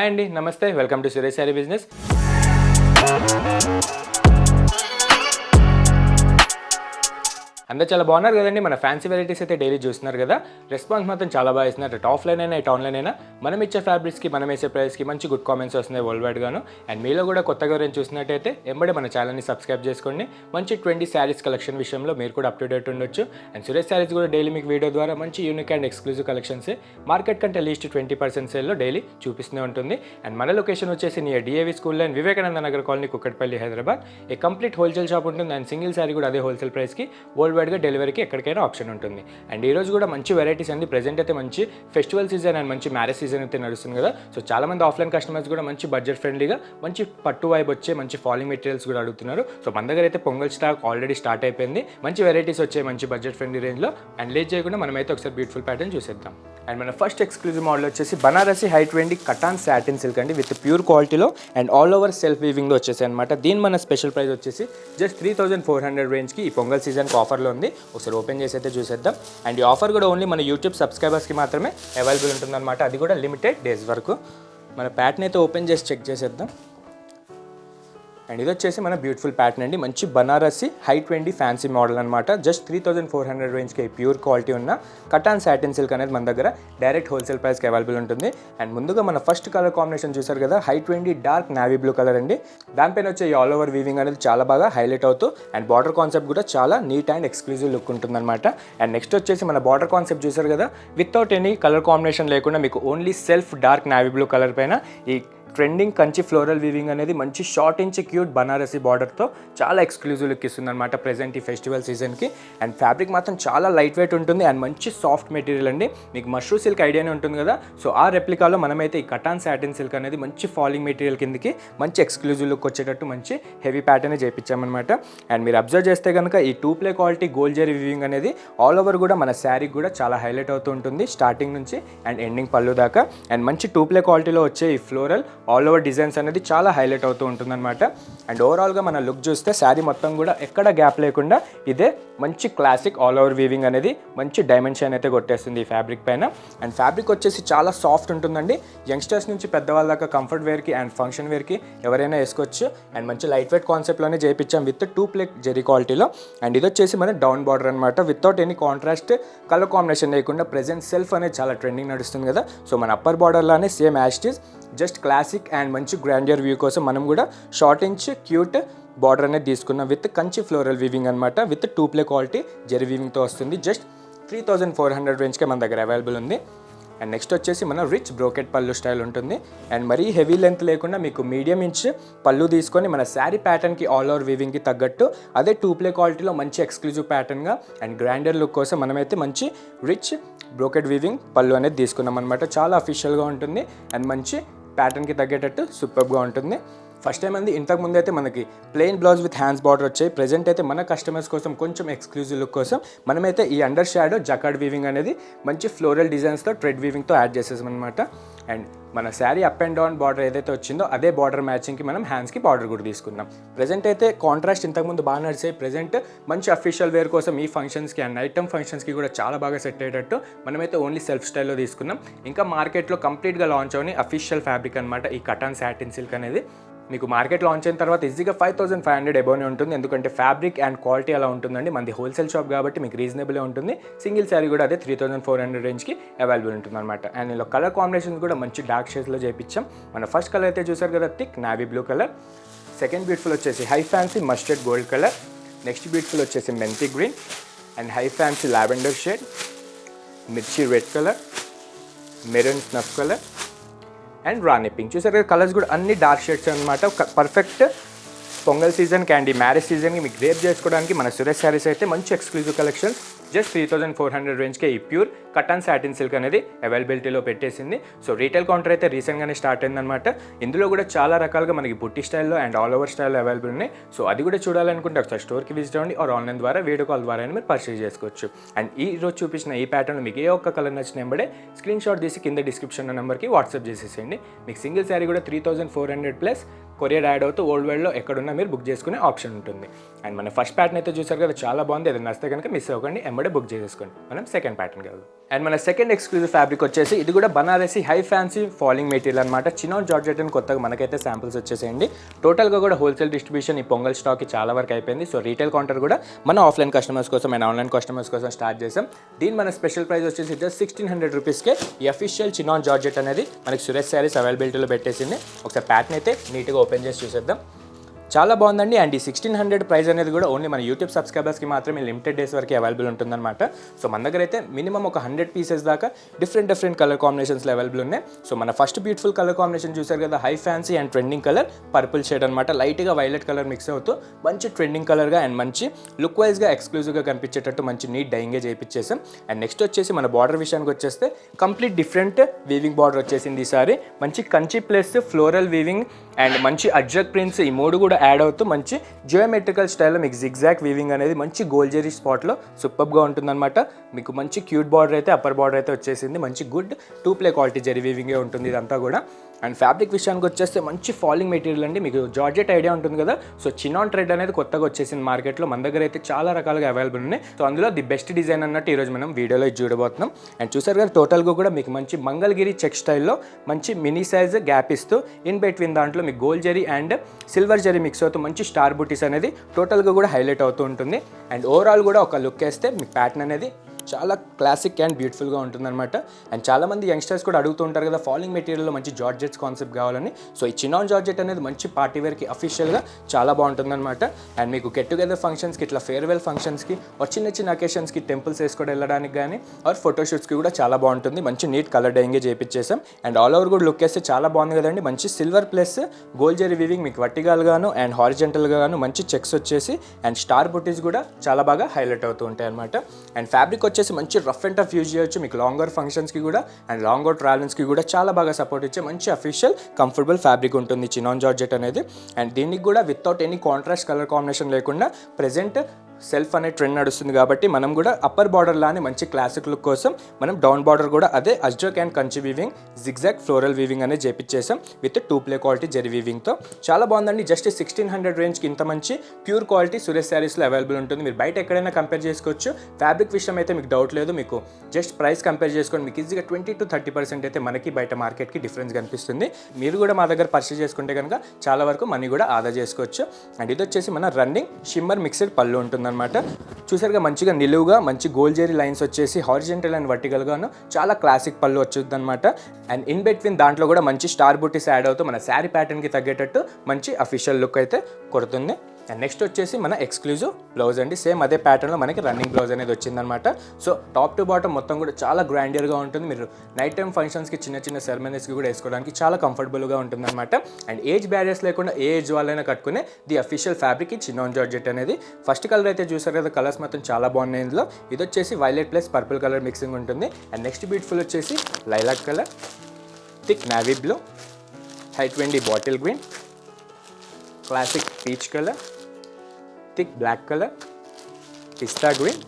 Hi అండి, నమస్తే, welcome to Suresh sari business. అందరూ చాలా బాగున్నారు కదండి. మన ఫ్యాన్సీ వెరైటీస్ అయితే డైలీ చూస్తున్నారు కదా. రెస్పాన్స్ మాత్రం చాలా బాగా ఇస్తున్నారు. అటు ఆఫ్లైన్ అయినా ఇటు ఆన్లైన్ అయినా మనం ఇచ్చే ఫ్యాబ్రిక్స్కి మనం వేసే ప్రైస్కి మంచి గుడ్ కామెంట్స్ వస్తున్నాయి వరల్డ్ వైడ్ గాను. అండ్ మీలో కూడా కొత్తగా ఎవరైనా చూసినట్టయితే ఎంబడే మన ఛానల్ని సబ్స్క్రైబ్ చేసుకోండి. మంచి 20 శారీస్ కలెక్షన్ విషయంలో మీరు కూడా అప్ టు డేట్ ఉండొచ్చు. అండ్ సురేష్ శారీస్ కూడా డైలీ మీకు వీడియో ద్వారా మంచి unique and exclusive collections market కంటే లీస్ట్ 20% సేల్లో డైలీ చూపిస్తూనే ఉంటుంది. అండ్ మన లొకేషన్ వచ్చేసి near DAV school and Vivekananda Nagar colony, Kukatpally, Hyderabad. A complete wholesale shop ఉంటుంది. అండ్ సింగిల్ శారీ కూడా అదే హోల్సేల్ ప్రైస్కి వరల్డ్ వైడ్గా డెలివరీకి ఎక్కడికైనా ఆప్షన్ ఉంటుంది. అండ్ ఈ రోజు కూడా మంచి వెరైటీస్ అండి. ప్రెజెంట్ అయితే మంచి ఫెస్టివల్ సీజన్ అండ్ మంచి మ్యారేజ్ సీజన్ అయితే నడుస్తుంది కదా. సో చాలా మంది ఆఫ్లైన్ కస్టమర్స్ కూడా మంచి బడ్జెట్ ఫ్రెండ్లీగా మంచి పట్టు వైబ్ వచ్చే మంచి ఫాలింగ్ మెటీరియల్స్ కూడా అడుగుతున్నారు. సో మన దగ్గర అయితే పొంగల్ స్టాక్ ఆల్రెడీ స్టార్ట్ అయిపోయింది. మంచి వెరైటీస్ వచ్చే మంచి బడ్జెట్ ఫ్రెండ్లీ రేంజ్లో. అండ్ లేట్ చేయకుండా మనమైతే ఒకసారి బ్యూటిఫుల్ ప్యాటర్న్ చూసేద్దాం. అండ్ మన ఫస్ట్ ఎక్స్క్లూజివ్ మోడల్ వచ్చేసి బనారసి హైట్ వెండి కటాన్ సాటిన్ సిల్క్ అండి, విత్ ప్యూర్ క్వాలిటీలో అండ్ ఆల్ ఓవర్ సెల్ఫ్ వీవింగ్లో వచ్చేసి అనమాట. దీని మన స్పెషల్ ప్రైస్ వచ్చేసి జస్ట్ 3400 రేంజ్కి ఈ పొంగల్ సీజన్కి ఆఫర్లో ఉంది. ఒకసారి ఓపెన్ చేసి అయితే చూసేద్దాం. అండ్ ఈ ఆఫర్ కూడా ఓన్లీ మన యూట్యూబ్ సబ్స్క్రైబర్స్కి మాత్రమే అవైలబుల్ ఉంటుందన్నమాట. అది కూడా లిమిటెడ్ డేస్ వరకు. మన ప్యాటర్న్ అయితే ఓపెన్ చేసి చెక్ చేసేద్దాం. అండ్ ఇది వచ్చేసి మన బ్యూటిఫుల్ ప్యాటర్న్ అండి. మంచి బనారసి హైట్ వెండి ఫ్యాన్సీ మోడల్ అనమాట. జస్ట్ 3400 రేంజ్కి ప్యూర్ క్వాలిటీ ఉన్న కటాన్ సాటిన్ సిల్క్ అనేది మన దగ్గర డైరెక్ట్ హోల్సేల్ ప్రైస్కి అవైలబుల్ ఉంటుంది. అండ్ ముందుగా మన ఫస్ట్ కలర్ కాంబినేషన్ చూసారు కదా, హైట్ వెండి డార్క్ నావీ బ్లూ కలర్ అండి. దానిపైన వచ్చే ఆల్ ఓవర్ వీవింగ్ అనేది చాలా బాగా హైలైట్ అవుతూ అండ్ బార్డర్ కాన్సెప్ట్ కూడా చాలా నీట్ అండ్ ఎక్స్క్లూజివ్ లుక్ ఉంటుందన్నమాట. అండ్ నెక్స్ట్ వచ్చేసి మన బార్డర్ కాన్సెప్ట్ చూసారు కదా, వితౌట్ ఎనీ కలర్ కాంబినేషన్ లేకుండా మీకు only self dark navy blue colour పైన ఈ ట్రెండింగ్ కంచి ఫ్లోరల్ వీవింగ్ అనేది మంచి షార్ట్ ఇంచ్ క్యూట్ బనారసి బార్డర్తో చాలా ఎక్స్క్లూజివ్ లుక్ ఇస్తుంది అనమాట ప్రెజెంట్ ఈ ఫెస్టివల్ సీజన్కి. అండ్ ఫ్యాబ్రిక్ మాత్రం చాలా లైట్ వెయిట్ ఉంటుంది అండ్ మంచి సాఫ్ట్ మెటీరియల్ అండి. మీకు మష్రూ సిల్క్ ఐడియానే ఉంటుంది కదా. సో ఆ రెప్లికాలో మనమైతే ఈ కటాన్ సాటిన్ సిల్క్ అనేది మంచి ఫాలింగ్ మెటీరియల్ కిందకి మంచి ఎక్స్క్లూజివ్ లుక్ వచ్చేటట్టు మంచి హెవీ ప్యాటర్న్ చేయించామన్నమాట. అండ్ మీరు అబ్జర్వ్ చేస్తే కనుక ఈ 2 ply quality gold zari weaving అనేది ఆల్ ఓవర్ కూడా మన శారీకి కూడా చాలా హైలైట్ అవుతూ ఉంటుంది, స్టార్టింగ్ నుంచి అండ్ ఎండింగ్ పళ్ళు దాకా. అండ్ మంచి 2 ప్లే క్వాలిటీలో వచ్చే ఈ ఫ్లోరల్ ఆల్ ఓవర్ డిజైన్స్ అనేది చాలా హైలైట్ అవుతూ ఉంటుందన్నమాట. అండ్ ఓవరాల్గా మన లుక్ చూస్తే శారీ మొత్తం కూడా ఎక్కడ గ్యాప్ లేకుండా ఇదే మంచి క్లాసిక్ ఆల్ ఓవర్ వీవింగ్ అనేది మంచి డైమెన్షన్ అయితే కొట్టేస్తుంది ఈ ఫ్యాబ్రిక్ పైన. అండ్ ఫ్యాబ్రిక్ వచ్చేసి చాలా సాఫ్ట్ ఉంటుందండి. యంగ్స్టర్స్ నుంచి పెద్దవాళ్ళ దాకా కంఫర్ట్ వేర్కి అండ్ ఫంక్షన్ వేర్కి ఎవరైనా వేసుకోవచ్చు. అండ్ మంచి లైట్ వెయిట్ కాన్సెప్ట్లోనే చేయించాం విత్ 2 ప్లే జెరీ క్వాలిటీలో. అండ్ ఇది వచ్చేసి మన డౌన్ బార్డర్ అనమాట, without any contrast colour combination లేకుండా. ప్రెజెంట్ సెల్ఫ్ అనేది చాలా ట్రెండింగ్ నడుస్తుంది కదా. సో మన అప్పర్ బార్డర్లోనే సేమ్ యాస్టీస్ జస్ట్ క్లాసిక్ అండ్ మంచి గ్రాండియర్ వ్యూ కోసం మనం కూడా షార్ట్ ఇంచ్ క్యూట్ బార్డర్ అనేది తీసుకున్నాం విత్ కంచి ఫ్లోరల్ వీవింగ్ అనమాట, విత్ 2 ప్లే క్వాలిటీ జెరీ వీవింగ్తో వస్తుంది. జస్ట్ 3400 రేంజ్కే మన దగ్గర అవైలబుల్ ఉంది. అండ్ నెక్స్ట్ వచ్చేసి మన రిచ్ బ్రోకెట్ పళ్ళు స్టైల్ ఉంటుంది. అండ్ మరీ హెవీ లెంత్ లేకుండా మీకు మీడియం ఇంచ్ పళ్ళు తీసుకొని మన శారీ ప్యాటర్న్కి ఆల్ ఓవర్ వీవింగ్కి తగ్గట్టు అదే 2 ప్లే క్వాలిటీలో మంచి ఎక్స్క్లూజివ్ ప్యాటర్న్గా అండ్ గ్రాండర్ లుక్ కోసం మనమైతే మంచి రిచ్ బ్రోకెట్ వీవింగ్ పళ్ళు అనేది తీసుకున్నాం అనమాట. చాలా అఫీషియల్గా ఉంటుంది అండ్ మంచి ప్యాటర్న్కి తగ్గేటట్టు సూపర్గా ఉంటుంది. ఫస్ట్ టైం అంది. ఇంతకు ముందు అయితే మనకి plain blouse with hands border వచ్చాయి. ప్రెజెంట్ అయితే మన కస్టమర్స్ కోసం కొంచెం ఎక్స్క్లూజివ్ లుక్ కోసం మనమైతే ఈ అండర్ షాడో జకార్డ్ వీవింగ్ అనేది మంచి ఫ్లోరల్ డిజైన్స్తో థ్రెడ్ వీవింగ్తో యాడ్ చేసేసాం అనమాట. అండ్ మన sari up and down border ఏదైతే వచ్చిందో అదే బార్డర్ మ్యాచింగ్కి మనం హ్యాండ్స్కి బార్డర్ కూడా తీసుకున్నాం. ప్రెజెంట్ అయితే కాంట్రాస్ట్ ఇంతకుముందు బాగా నడిచాయి. ప్రెజెంట్ మంచి అఫీషియల్ వేర్ కోసం ఈ ఫంక్షన్స్కి అండ్ ఐటమ్ ఫంక్షన్స్కి కూడా చాలా బాగా సెట్ అయ్యేటట్టు మనమైతే ఓన్లీ సెల్ఫ్ స్టైల్లో తీసుకున్నాం. ఇంకా మార్కెట్లో కంప్లీట్గా లాంచ్ అవని అఫీషియల్ ఫ్యాబ్రిక్ అనమాట ఈ కటాన్ సాటిన్ సిల్క్ అనేది. మీకు మార్కెట్ లాంచ్ అయిన తర్వాత ఈజీగా 5500 అబోనే ఉంటుంది. ఎందుకంటే ఫ్యాబ్రిక్ అండ్ క్వాలిటీ అలా ఉంటుందండి. మనది హోల్సేల్ షాప్ కాబట్టి మీకు రీజనబుల్గా ఉంటుంది. సింగిల్ శారీ కూడా అదే 3400 రేంజ్కి అవైలబుల్ ఉంటుంది అనమాట. అండ్ ఇలా కలర్ కాంబినేషన్స్ కూడా మంచి డార్క్ షేడ్స్లో చేయించాం. మన ఫస్ట్ కలర్ అయితే చూసారు కదా, thick navy blue colour. Second beautiful వచ్చేసి high fancy mustard gold colour. Next beautiful వచ్చేసి methi green and high fancy lavender shade, mirchi red colour, maroon snuff colour and rani pink. చూసారు కదా, కలర్స్ కూడా అన్ని డార్క్ షేడ్స్ అనమాట. పర్ఫెక్ట్ పొంగల్ సీజన్కి అండ్ ఈ marriage సీజన్కి మీకు రేప్ చేసుకోవడానికి మన సురేష్ శారీస్ అయితే మంచి ఎక్స్క్లూజివ్ కలెక్షన్ జస్ట్ 3400 రేంజ్కే ఈ ప్యూర్ కటాన్ సాటిన్ సిల్క్ అనేది అవైలబిలిటీలో పెట్టేసింది. సో రీటైల్ కౌంటర్ అయితే రీసెంట్గానే స్టార్ట్ అయిందనమాట. ఇందులో కూడా చాలా రకాలుగా మనకి బుట్టి స్టైల్లో అండ్ ఆల్ ఓవర్ స్టైల్లో అవైలబుల్ ఉన్నాయి. సో అది కూడా చూడాలనుకుంటే ఒకసారి స్టోర్కి విజిట్ అవ్వండి ఆర్ ఆన్లైన్ ద్వారా వీడియో కాల్ ద్వారా మీరు పర్చేజ్ చేసుకోవచ్చు. అండ్ ఈ రోజు చూపించిన ఈ ప్యాటర్న్ మీకు ఏ ఒక్క కలర్ నచ్చిన వెంబడే స్క్రీన్ షాట్ తీసి కింద డిస్క్రిప్షన్ నెంబర్కి వాట్సాప్ చేసేసేయండి. మీకు సింగిల్ శారీ కూడా 3400 ప్లస్ కొరియర్ యాడ్ అవుతూ వరల్డ్ వైడ్లో ఎక్కడున్నా మీరు బుక్ చేసుకునే ఆప్షన్ ఉంటుంది. అండ్ మన ఫస్ట్ ప్యాటర్న్ అయితే చూసారు కదా, చాలా బాగుంది. అది నచ్చితే కనుక మిస్ అవ్వకండి. ఎంబడే బుక్ చేసేసుకోండి. మనం సెకండ్ ప్యాటర్న్కి వెళ్దాం. అండ్ మన సెకండ్ ఎక్స్క్లూజివ్ ఫ్యాబ్రిక్ వచ్చేసి ఇది కూడా Banarasi high fancy falling material అనమాట. చినాన్ జార్జెట్ అని కొత్తగా మనకైతే శాంపుల్స్ వచ్చేసేయండి. టోటల్గా కూడా హోల్సేల్ డిస్ట్రిబ్యూషన్ ఈ పొంగల్ స్టాక్కి చాలా వరకు అయిపోయింది. సో రీటైల్ కౌంటర్ కూడా మన ఆఫ్లైన్ కస్టమర్స్ కోసం అండ్ ఆన్లైన్ కస్టమర్స్ కోసం స్టార్ట్ చేసాం. దీని మన స్పెషల్ ప్రైస్ వచ్చేసి జస్ట్ 1600 రూపీస్కే ఈ అఫీషియల్ చినాన్ జార్జెట్ అనేది మనకి సురేష్ శారీస్ అవైలబిలిటీలో పెట్టేసింది. ఒకసారి ప్యాటర్న్ అయితే నీట్గా ఓపెన్ చేసి చూసేద్దాం. చాలా బాగుందండి. అండ్ ఈ 1600 ప్రైస్ అనేది కూడా ఓన్లీ మన యూట్యూబ్ సబ్స్క్రైబర్స్కి మాత్రమే లిమిటెడ్ డేస్ వరకు అవైలబుల్ ఉంటుందన్నమాట. సో మన దగ్గర అయితే మినిమం ఒక 100 పీసెస్ దాకా డిఫరెంట్ కలర్ కాంబినేషన్స్లో అవైలబుల్ ఉన్నాయి. సో మన ఫస్ట్ బ్యూటిఫుల్ కలర్ కాంబినేషన్ చూసారు కదా, high fancy and trending colour purple shade అనమాట. లైట్గా వైలెట్ కలర్ మిక్స్ అవుతూ మంచి ట్రెండింగ్ కలర్గా అండ్ మంచి లుక్ వైజ్గా ఎక్స్క్లూజివ్గా కనిపించేటట్టు మంచి నీట్ డైయింగే చేయించేసాం. అండ్ నెక్స్ట్ వచ్చేసి మన బార్డర్ విషయానికి వచ్చేస్తే కంప్లీట్ డిఫరెంట్ వీవింగ్ బార్డర్ వచ్చేసింది ఈసారి. మంచి Kanchi plus floral weaving and మంచి అజ్రక్ ప్రింట్స్ ఈ మూడు కూడా యాడ్ అవుతూ మంచి జియోమెట్రికల్ స్టైల్లో మీకు జిగ్జాగ్ వీవింగ్ అనేది మంచి గోల్డ్ జెరీ స్పాట్లో సూపర్గా ఉంటుందన్నమాట. మీకు మంచి క్యూట్ బార్డర్ అయితే అప్పర్ బార్డర్ అయితే వచ్చేసింది. మంచి గుడ్ 2 క్వాలిటీ జెరీ వీవింగే ఉంటుంది ఇదంతా కూడా. అండ్ ఫ్యాబ్రిక్ విషయానికి వచ్చేస్తే మంచి ఫాలింగ్ మెటీరియల్ అండి. మీకు జార్జెట్ ఐడియా ఉంటుంది కదా, సో చినాన్ థ్రెడ్ అనేది కొత్తగా వచ్చేసింది మార్కెట్లో. మన దగ్గర అయితే చాలా రకాలుగా అవైలబుల్ ఉన్నాయి. సో అందులో ది బెస్ట్ డిజైన్ అన్నట్టు ఈరోజు మనం వీడియోలో చూడబోతున్నాం. అండ్ చూసారు కదా, టోటల్గా కూడా మీకు మంచి మంగళగిరి చెక్ స్టైల్లో మంచి మినీ సైజ్ గ్యాప్ ఇస్తూ ఇన్ బిట్వీన్ దాంట్లో మీకు gold zari and silver zari mix అవుతూ మంచి స్టార్ బూటీస్ అనేది టోటల్గా కూడా హైలైట్ అవుతూ ఉంటుంది. అండ్ ఓవరాల్ కూడా ఒక లుక్ వేస్తే మీకు ప్యాటర్న్ అనేది చాలా క్లాసిక్ అండ్ బ్యూటిఫుల్గా ఉంటుందన్నమాట. అండ్ చాలామంది యంగ్స్టర్స్ కూడా అడుగుతూ ఉంటారు కదా ఫాలింగ్ మెటీరియల్లో మంచి జార్జెట్స్ కాన్సెప్ట్ కావాలని. సో ఈ చినాన్ జార్జెట్ అనేది మంచి పార్టీ వేర్కి అఫీషియల్గా చాలా బాగుంటుందన్నమాట. అండ్ మీకు గెట్ టుగెదర్ ఫంక్షన్స్కి, ఇట్లా ఫేర్వెల్ ఫంక్షన్స్కి, చిన్న అకేషన్స్కి, టెంపుల్స్ వేసుకొని వెళ్ళడానికి కానీ ఆర్ ఫోటోషూట్స్కి కూడా చాలా బాగుంటుంది. మంచి నీట్ కలర్ డైయింగే చేయించేసాం. అండ్ ఆల్ ఓవర్ కూడా లుక్ వేస్తే చాలా బాగుంది కదండి. మంచి silver plus gold zari weaving మీకు వర్టికల్గాను అండ్ హారిజెంటల్గాను మంచి చెక్స్ వచ్చేసి అండ్ స్టార్ బుటీస్ కూడా చాలా బాగా హైలైట్ అవుతూ ఉంటాయి అనమాట. అండ్ ఫ్యాబ్రిక్ వచ్చేసి మంచి రఫ్ అండ్ టఫ్ యూజ్ చేయొచ్చు. మీకు లాంగర్ ఫంక్షన్స్కి కూడా అండ్ లాంగర్ ట్రావెల్స్కి కూడా చాలా బాగా సపోర్ట్ ఇచ్చే మంచి అఫీషియల్ కంఫర్టబుల్ ఫ్యాబ్రిక్ ఉంటుంది చినాన్ జార్జెట్ అనేది. అండ్ దీనికి కూడా without any contrast colour combination లేకుండా ప్రెజెంట్ సెల్ఫ్ అనే ట్రెండ్ నడుస్తుంది కాబట్టి మనం కూడా అప్పర్ బార్డర్ లానే మంచి క్లాసిక్ లుక్ కోసం మనం డౌన్ బార్డర్ కూడా అదే ajrak and Kanchi weaving zigzag floral weaving అనేది చేపించేసాం విత్ 2 క్వాలిటీ జెరీ వీవింగ్తో. చాలా బాగుందండి. జస్ట్ 1600 రేంజ్కి ఇంత మంచి ప్యూర్ క్వాలిటీ సురేష్ శారీస్లో అవైలబుల్ ఉంటుంది. మీరు బయట ఎక్కడైనా కంపేర్ చేసుకోవచ్చు. ఫ్యాబ్రిక్ విషయం అయితే మీకు డౌట్ లేదు. మీకు జస్ట్ ప్రైస్ కంపేర్ చేసుకొని మీకు ఈజీగా 20 to 30% అయితే మనకి బయట మార్కెట్కి డిఫరెన్స్ కనిపిస్తుంది. మీరు కూడా మా దగ్గర పర్చేస్ చేసుకుంటే కనుక చాలా వరకు మనీ కూడా ఆదా చేసుకోవచ్చు. అండ్ ఇది వచ్చేసి మన రన్నింగ్ షిమ్మర్ మిక్స్డ్ పళ్ళు ఉంటుంది అనమాట. చూసారుగా మంచిగా నిలువుగా మంచి గోల్డ్ జెరీ లైన్స్ వచ్చేసి హారిజెంటల్ అండ్ వర్టికల్గాను చాలా క్లాసిక్ పళ్ళు వచ్చింది అనమాట. అండ్ ఇన్ బిట్వీన్ దాంట్లో కూడా మంచి స్టార్ బూటీస్ యాడ్ అవుతూ మన శారీ ప్యాటర్న్కి తగ్గేటట్టు మంచి అఫీషియల్ లుక్ అయితే కొడుతుంది. అండ్ నెక్స్ట్ వచ్చేసి మన ఎక్స్క్లూజివ్ బ్లౌజ్ అండి. సేమ్ అదే ప్యాటర్న్లో మనకి రన్నింగ్ బ్లౌజ్ అనేది వచ్చిందనమాట. సో టాప్ టు బాటమ్ మొత్తం కూడా చాలా గ్రాండియర్గా ఉంటుంది. మీరు నైట్ టైం ఫంక్షన్స్కి చిన్న సెరమనీస్కి కూడా వేసుకోవడానికి చాలా కంఫర్టబుల్గా ఉంటుందన్నమాట. అండ్ ఏజ్ బ్యారియర్స్ లేకుండా ఏ ఏజ్ వాళ్ళైనా కట్టుకునే ది అఫీషియల్ ఫ్యాబ్రిక్ ఈ చినాన్ జార్జెట్ అనేది. ఫస్ట్ కలర్ అయితే చూసారు కదా, కలర్స్ మొత్తం చాలా బాగున్నాయి ఇందులో. ఇది వచ్చేసి violet plus purple colour mixing ఉంటుంది. అండ్ నెక్స్ట్ బ్యూటిఫుల్ వచ్చేసి lilac colour, thick navy blue, హైట్ వెండి bottle green, classic peach colour, thick black colour, pista green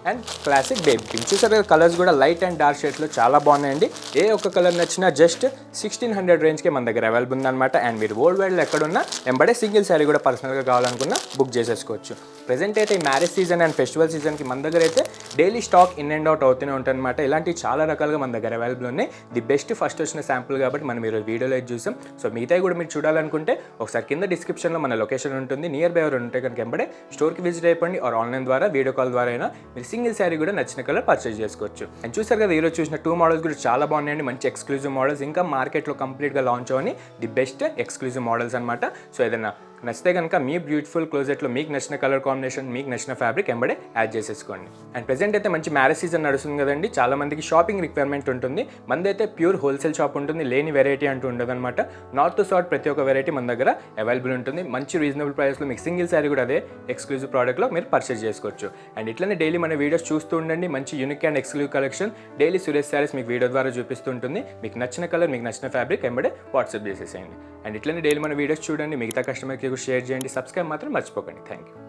and classic baby pink. చూసారు కదా, కలర్స్ కూడా లైట్ అండ్ డార్క్ షేడ్స్లో చాలా బాగున్నాయండి. ఏ ఒక్క కలర్ నచ్చినా జస్ట్ 1600 రేంజ్కే మన దగ్గర అవైలబుల్ ఉందన్నమాట. అండ్ మీరు వరల్డ్ వైడ్లో ఎక్కడున్నా ఎంబడే సింగిల్ శారీ కూడా పర్సనల్గా కావాలనుకున్నా బుక్ చేసేసుకోవచ్చు. ప్రెజెంట్ అయితే ఈ మ్యారేజ్ సీజన్ అండ్ ఫెస్టివల్ సీజన్కి మన దగ్గర అయితే daily stock in and out అవుతూనే ఉంటాయన్నమాట. ఇలాంటివి చాలా రకాలుగా మన దగ్గర అవైలబుల్ ఉన్నాయి. ది బెస్ట్ ఫస్ట్ వచ్చిన శాంపుల్ కాబట్టి మనం ఈరోజు వీడియోలో చూసాం. సో మిగతా కూడా మీరు చూడాలనుకుంటే ఒకసారి కింద డిస్క్రిప్షన్లో మన లొకేషన్ ఉంటుంది. నియర్ బై ఎవరు ఉంటే కనుక ఎంబడే స్టోర్కి విజిట్ అయిపోండి. ఆర్ ఆన్లైన్ ద్వారా వీడియో కాల్ ద్వారా అయినా మీరు సింగిల్ శారీ కూడా నచ్చిన కలర్ పర్చేజ్ చేసుకోవచ్చు. అండ్ చూసారు కదా, ఈరోజు చూసిన 2 మోడల్స్ కూడా చాలా బాగున్నాయండి. మంచి ఎక్స్క్లూజివ్ మోడల్స్, ఇంకా మార్కెట్లో కంప్లీట్గా launch Avani the best exclusive models అనమాట. సో ఏదైనా నచ్చితే కనుక మీ బ్యూటిఫుల్ క్లోజెట్లో మీకు నచ్చిన కలర్ కాంబినేషన్, మీకు నచ్చిన ఫ్యాబ్రిక్ ఎంబడే యాడ్ చేసేసుకోండి. అండ్ ప్రెజెంట్ అయితే మంచి మ్యారేజ్ సీజన్ నడుస్తుంది కదండి. చాలా మందికి షాపింగ్ రిక్వైర్మెంట్ ఉంటుంది. మనదైతే ప్యూర్ హోల్సేల్ షాప్ ఉంటుంది. లేని వెరైటీ అంటూ ఉండదు అనమాట. నార్త్ టు సౌత్ ప్రతి ఒక్క వెరైటీ మన దగ్గర అవైలబుల్ ఉంటుంది. మంచి రీజనబుల్ ప్రైస్లో మీకు సింగిల్ శారీ కూడా అదే ఎక్స్క్లూజివ్ ప్రోడక్ట్లో మీరు పర్చేస్ చేసుకోవచ్చు. అండ్ ఇట్లనే డైలీ మన వీడియోస్ చూస్తూ ఉండండి. మంచి unique and exclusive collection daily Suresh saris మీకు వీడియో ద్వారా చూపిస్తుంటుంది. మీకు నచ్చిన కలర్, మీకు నచ్చిన ఫ్యాబ్రిక్ ఎంబడే వాట్సాప్ చేసేసేయండి. అండ్ ఇట్లనే డైలీ మన వీడియోస్ చూడండి. మిగతా కస్టమర్కి షేర్ చేయండి. సబ్స్క్రైబ్ మాత్రం మర్చిపోకండి. Thank you.